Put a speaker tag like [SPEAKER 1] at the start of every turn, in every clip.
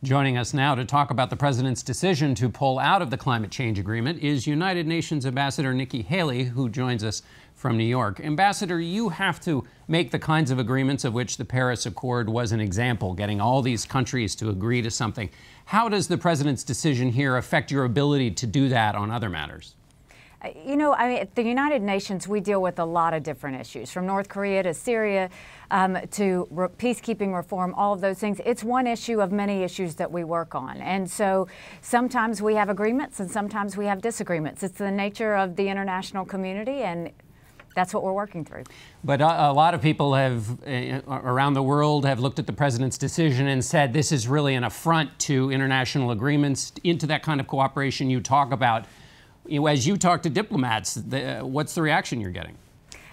[SPEAKER 1] Joining us now to talk about the president's decision to pull out of the climate change agreement is United Nations Ambassador Nikki Haley, who joins us from New York. Ambassador, you have to make the kinds of agreements of which the Paris Accord was an example, getting all these countries to agree to something. How does the president's decision here affect your ability to do that on other matters?
[SPEAKER 2] You know, at the United Nations, we deal with a lot of different issues, from North Korea to Syria to peacekeeping reform, all of those things. It's one issue of many issues that we work on. And so sometimes we have agreements and sometimes we have disagreements. It's the nature of the international community, and that's what we're working through.
[SPEAKER 1] But a lot of people have, around the world, have looked at the president's decision and said this is really an affront to international agreements, into that kind of cooperation you talk about. As you talk to diplomats, what's the reaction you're getting?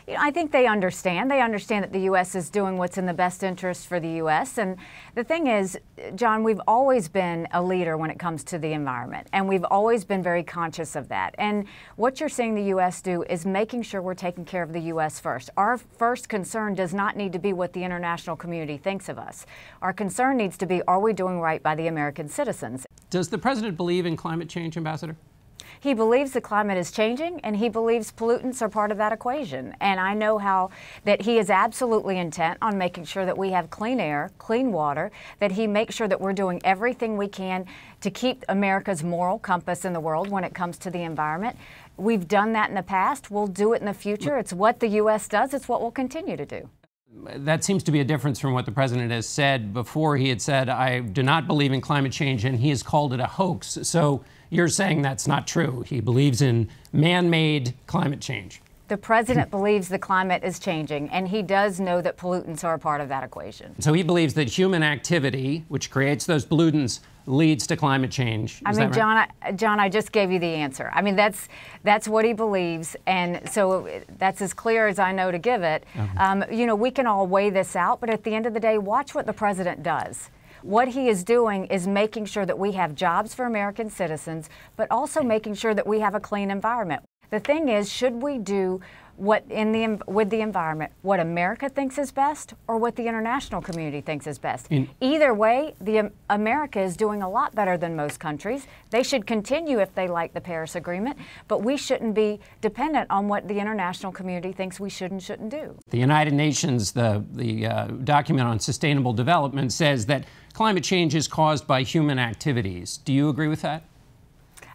[SPEAKER 2] You know, I think they understand. They understand that the U.S. is doing what's in the best interest for the U.S. And the thing is, John, we've always been a leader when it comes to the environment, and we've always been very conscious of that. And what you're seeing the U.S. do is making sure we're taking care of the U.S. first. Our first concern does not need to be what the international community thinks of us. Our concern needs to be, are we doing right by the American citizens?
[SPEAKER 1] Does the president believe in climate change, Ambassador?
[SPEAKER 2] He believes the climate is changing, and he believes pollutants are part of that equation. And I know that he is absolutely intent on making sure that we have clean air, clean water, that he makes sure that we're doing everything we can to keep America's moral compass in the world when it comes to the environment. We've done that in the past. We'll do it in the future. It's what the U.S. does. It's what we'll continue to do.
[SPEAKER 1] That seems to be a difference from what the president has said before. He had said, I do not believe in climate change, and he has called it a hoax. So you're saying that's not true. He believes in man-made climate change.
[SPEAKER 2] The president believes the climate is changing, and he does know that pollutants are a part of that equation.
[SPEAKER 1] So he believes that human activity, which creates those pollutants, leads to climate change.
[SPEAKER 2] I mean, right? John, I just gave you the answer. I mean, that's what he believes, and so that's as clear as I know to give it. Okay. You know, we can all weigh this out, but at the end of the day, watch what the president does. What he is doing is making sure that we have jobs for American citizens, but also making sure that we have a clean environment. The thing is, should we do with the environment what America thinks is best or what the international community thinks is best? Either way, America is doing a lot better than most countries. They should continue if they like the Paris Agreement, but we shouldn't be dependent on what the international community thinks we should and shouldn't do. The
[SPEAKER 1] United Nations, the document on sustainable development, says that climate change is caused by human activities. Do you agree with that?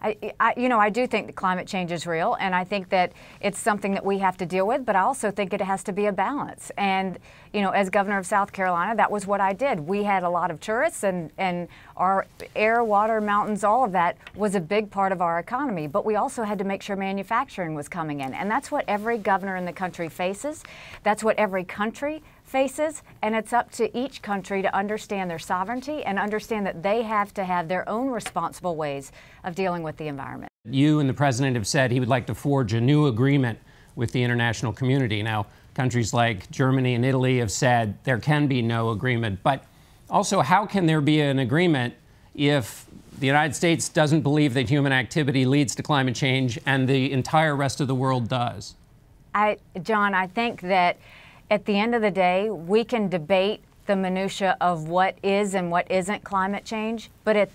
[SPEAKER 2] I do think that climate change is real, and I think that it's something that we have to deal with, but I also think it has to be a balance. And, you know, as governor of South Carolina, that was what I did. We had a lot of tourists, and our air, water, mountains, all of that was a big part of our economy. But we also had to make sure manufacturing was coming in. And that's what every governor in the country faces. That's what every country faces, and it's up to each country to understand their sovereignty and understand that they have to have their own responsible ways of dealing with the environment.
[SPEAKER 1] You and the president have said he would like to forge a new agreement with the international community. Now, countries like Germany and Italy have said there can be no agreement. But also, how can there be an agreement if the United States doesn't believe that human activity leads to climate change and the entire rest of the world does?
[SPEAKER 2] John, I think that at the end of the day, we can debate the minutia of what is and what isn't climate change, but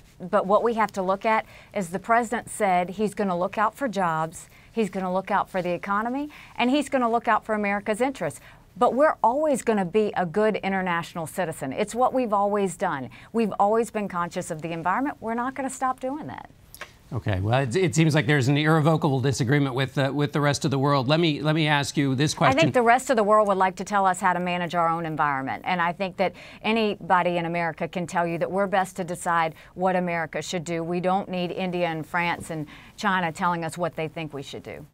[SPEAKER 2] what we have to look at is the president said he's going to look out for jobs, he's going to look out for the economy, and he's going to look out for America's interests. But we're always going to be a good international citizen. It's what we've always done. We've always been conscious of the environment. We're not going to stop doing that.
[SPEAKER 1] Okay, well, it seems like there's an irrevocable disagreement with the rest of the world. Let me ask you this question.
[SPEAKER 2] I think the rest of the world would like to tell us how to manage our own environment, and I think that anybody in America can tell you that we're best to decide what America should do. We don't need India and France and China telling us what they think we should do.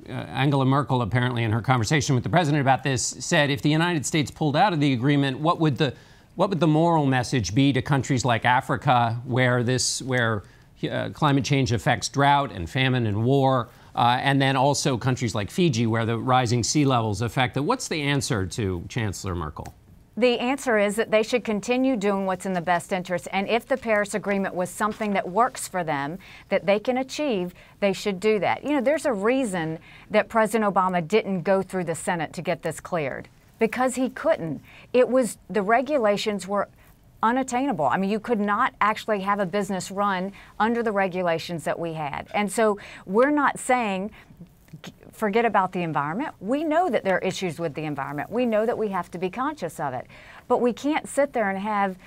[SPEAKER 1] Angela Merkel, apparently, in her conversation with the president about this, said if the United States pulled out of the agreement, what would the moral message be to countries like Africa, where climate change affects drought and famine and war, and then also countries like Fiji, where the rising sea levels affect it? What's the answer to Chancellor Merkel?
[SPEAKER 2] The answer is that they should continue doing what's in the best interest. And if the Paris Agreement was something that works for them, that they can achieve, they should do that. You know, there's a reason that President Obama didn't go through the Senate to get this cleared, because he couldn't. The regulations were unattainable. I mean, you could not actually have a business run under the regulations that we had. And so we're not saying forget about the environment. We know that there are issues with the environment. We know that we have to be conscious of it. But we can't sit there and have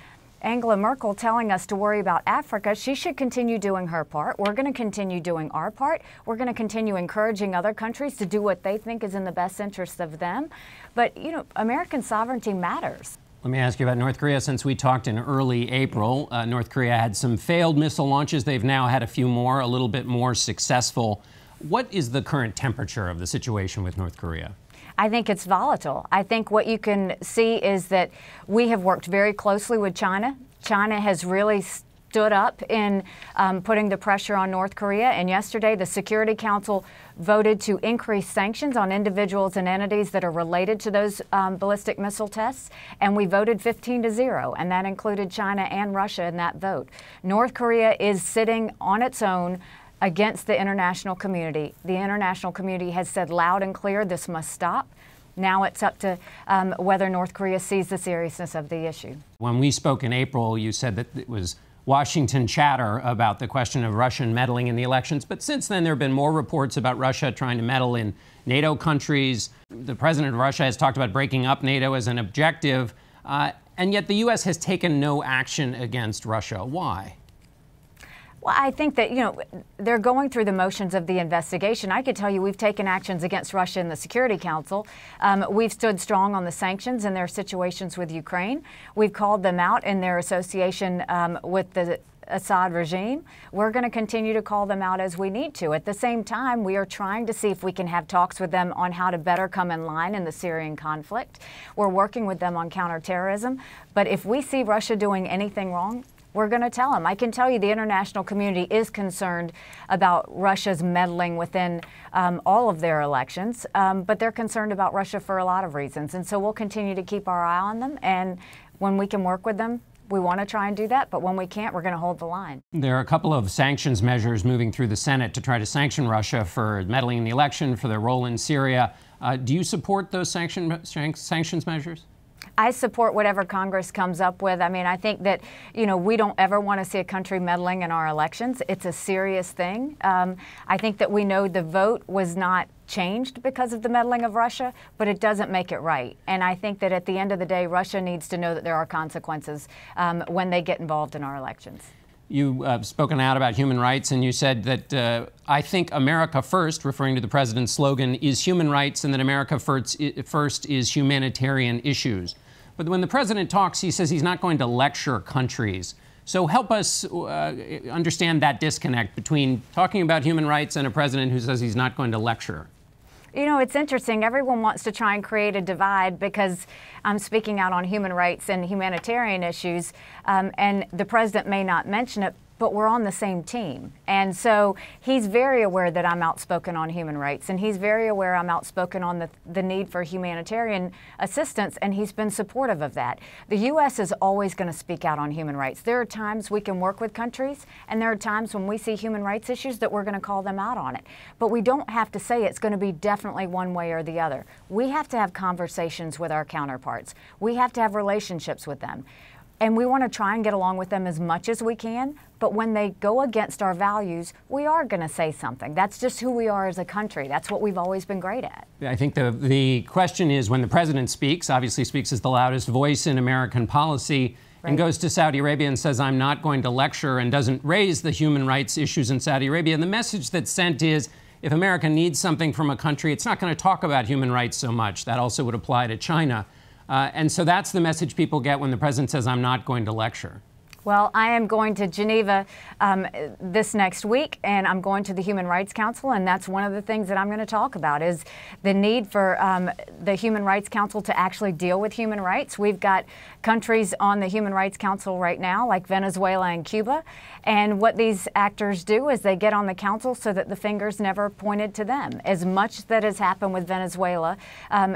[SPEAKER 2] Angela Merkel telling us to worry about Africa. She should continue doing her part. We're going to continue doing our part. We're going to continue encouraging other countries to do what they think is in the best interest of them. But, you know, American sovereignty matters.
[SPEAKER 1] Let me ask you about North Korea. Since we talked in early April, North Korea had some failed missile launches. They've now had a few more, a little bit more successful. What is the current temperature of the situation with North Korea?
[SPEAKER 2] I think it's volatile. I think what you can see is that we have worked very closely with China. China has really stood up in putting the pressure on North Korea. And yesterday, the Security Council voted to increase sanctions on individuals and entities that are related to those ballistic missile tests. And we voted 15-0, and that included China and Russia in that vote. North Korea is sitting on its own against the international community. The international community has said loud and clear this must stop. Now it's up to whether North Korea sees the seriousness of the issue. When
[SPEAKER 1] we spoke in April, you said that it was Washington chatter about the question of Russian meddling in the elections. But since then, there have been more reports about Russia trying to meddle in NATO countries. The president of Russia has talked about breaking up NATO as an objective. And yet the U.S. has taken no action against Russia. Why?
[SPEAKER 2] Well, I think that, you know, they're going through the motions of the investigation. I could tell you we've taken actions against Russia in the Security Council. We've stood strong on the sanctions and their situations with Ukraine. We've called them out in their association with the Assad regime. We're going to continue to call them out as we need to. At the same time, we are trying to see if we can have talks with them on how to better come in line in the Syrian conflict. We're working with them on counterterrorism. But if we see Russia doing anything wrong, we're going to tell them. I can tell you the international community is concerned about Russia's meddling within all of their elections, but they're concerned about Russia for a lot of reasons. And so we'll continue to keep our eye on them. And when we can work with them, we want to try and do that. But when we can't, we're going to hold the line. There
[SPEAKER 1] are a couple of sanctions measures moving through the Senate to try to sanction Russia for meddling in the election, for their role in Syria. Do you support those sanctions measures?
[SPEAKER 2] I support whatever Congress comes up with. I mean, I think that, you know, we don't ever want to see a country meddling in our elections. It's a serious thing. I think that we know the vote was not changed because of the meddling of Russia, but it doesn't make it right. And I think that at the end of the day, Russia needs to know that there are consequences when they get involved in our elections.
[SPEAKER 1] You've spoken out about human rights, and you said that I think America first, referring to the president's slogan, is human rights, and that America first is humanitarian issues. But when the president talks, he says he's not going to lecture countries. So help us understand that disconnect between talking about human rights and a president who says he's not going to lecture.
[SPEAKER 2] You know, it's interesting. Everyone wants to try and create a divide because I'm speaking out on human rights and humanitarian issues, and the president may not mention it, but we're on the same team. And so he's very aware that I'm outspoken on human rights, and he's very aware I'm outspoken on the need for humanitarian assistance, and he's been supportive of that. The U.S. is always going to speak out on human rights. There are times we can work with countries, and there are times when we see human rights issues that we're going to call them out on it. But we don't have to say it's going to be definitely one way or the other. We have to have conversations with our counterparts. We have to have relationships with them. And we want to try and get along with them as much as we can. But when they go against our values, we are going to say something. That's just who we are as a country. That's what we've always been great at.
[SPEAKER 1] I think the question is when the president speaks, obviously speaks as the loudest voice in American policy, right, and goes to Saudi Arabia and says, I'm not going to lecture, and doesn't raise the human rights issues in Saudi Arabia. And the message that's sent is, if America needs something from a country, it's not going to talk about human rights so much. That also would apply to China. And so that's the message people get when the president says, I'm not going to lecture.
[SPEAKER 2] Well, I am going to Geneva this next week, and I'm going to the Human Rights Council, and that's one of the things that I'm going to talk about is the need for the Human Rights Council to actually deal with human rights. We've got countries on the Human Rights Council right now, like Venezuela and Cuba, and what these actors do is they get on the council so that the finger's never pointed to them. As much that has happened with Venezuela,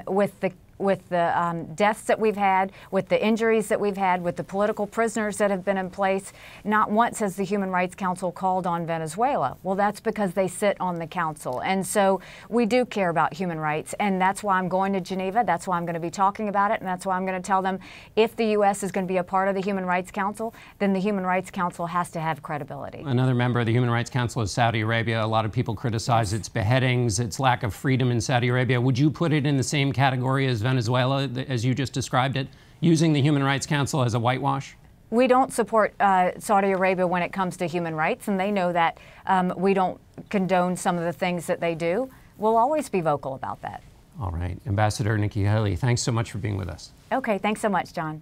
[SPEAKER 2] with the deaths that we've had, with the injuries that we've had, with the political prisoners that have been in place, not once has the Human Rights Council called on Venezuela. Well, that's because they sit on the council. And so we do care about human rights. And that's why I'm going to Geneva. That's why I'm going to be talking about it. And that's why I'm going to tell them if the U.S. is going to be a part of the Human Rights Council, then the Human Rights Council has to have credibility.
[SPEAKER 1] Another member of the Human Rights Council is Saudi Arabia. A lot of people criticize its beheadings, its lack of freedom in Saudi Arabia. Would you put it in the same category as Venezuela, as you just described it, using the Human Rights Council as a whitewash?
[SPEAKER 2] We don't support Saudi Arabia when it comes to human rights, and they know that we don't condone some of the things that they do. We'll always be vocal about that.
[SPEAKER 1] All right. Ambassador Nikki Haley, thanks so much for being with us.
[SPEAKER 2] Okay, thanks so much, John.